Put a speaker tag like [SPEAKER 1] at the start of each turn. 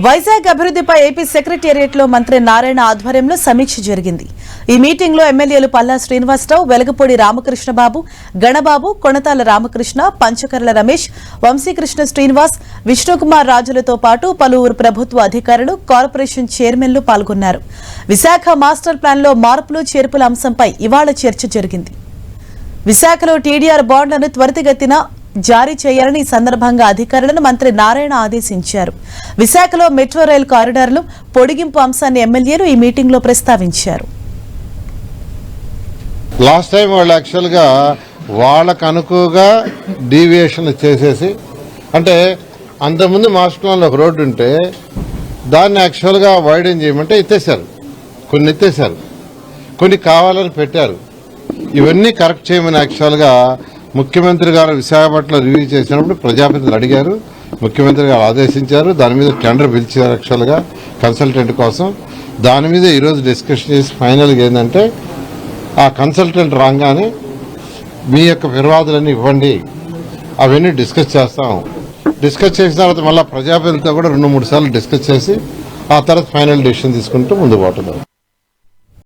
[SPEAKER 1] వైజాగ్ అభివృద్ధిపై AP secretariat లో మంత్రి నారాయణ ఆధ్వర్యంలో సమీక్ష జరిగింది. ఈ మీటింగ్ లో ఎమ్మెల్యేలు పల్లా శ్రీనివాసరావు, వెలగపూడి రామకృష్ణబాబు, గణబాబు, కొణతాల రామకృష్ణ, పంచకర్ల రమేష్, వంశీకృష్ణ శ్రీనివాస్, విష్ణుకుమార్ రాజులతో పాటు పలువురు ప్రభుత్వ అధికారులు, కార్పొరేషన్ చైర్మన్లు పాల్గొన్నారు. విశాఖ మాస్టర్ ప్లాన్ లో మార్పులు చేర్పుల అంశంపై ఇవాళ చర్చ జరిగింది. విశాఖలో టీడీఆర్ బాండ్లను త్వరితగతిన జారీ చేయాలని ఈ సందర్భంగా అధికారులను మంత్రి నారాయణ ఆదేశించారు. విశాఖలో మెట్రో రైల్ కారిడార్లు పొడిగింపు అంశాన్ని ఎమ్మెల్యేలు ఈ మీటింగ్ లో ప్రస్తావించారు.
[SPEAKER 2] లాస్ట్ టైం వాళ్ళు యాక్చువల్గా వాళ్ళకు అనుకువగా డీవియేషన్లు చేసేసి, అంటే అంతకుముందు మాస్టర్ ప్లాన్లో ఒక రోడ్డు ఉంటే దాన్ని యాక్చువల్గా వైడెన్ చేయమంటే ఎత్తేసారు, కొన్ని కావాలని పెట్టారు. ఇవన్నీ కరెక్ట్ చేయమని యాక్చువల్గా ముఖ్యమంత్రి గారు విశాఖపట్నంలో రివ్యూ చేసినప్పుడు ప్రజాప్రతినిధులు అడిగారు, ముఖ్యమంత్రి గారు ఆదేశించారు. దాని మీద టెండర్ పిలిచారు యాక్చువల్గా కన్సల్టెంట్ కోసం. దాని మీద ఈరోజు డిస్కషన్ చేసి ఫైనల్గా ఏంటంటే ఆ కన్సల్టెంట్ రాగానే మీ యొక్క ఫిర్యాదులన్నీ ఇవ్వండి, అవన్నీ డిస్కస్ చేస్తాం. డిస్కస్ చేసిన తర్వాత మళ్ళీ ప్రజాప్రతినిధులతో కూడా 2-3 సార్లు డిస్కస్ చేసి ఆ తర్వాత ఫైనల్ డెసిషన్ తీసుకుంటూ ముందు పోతున్నారు.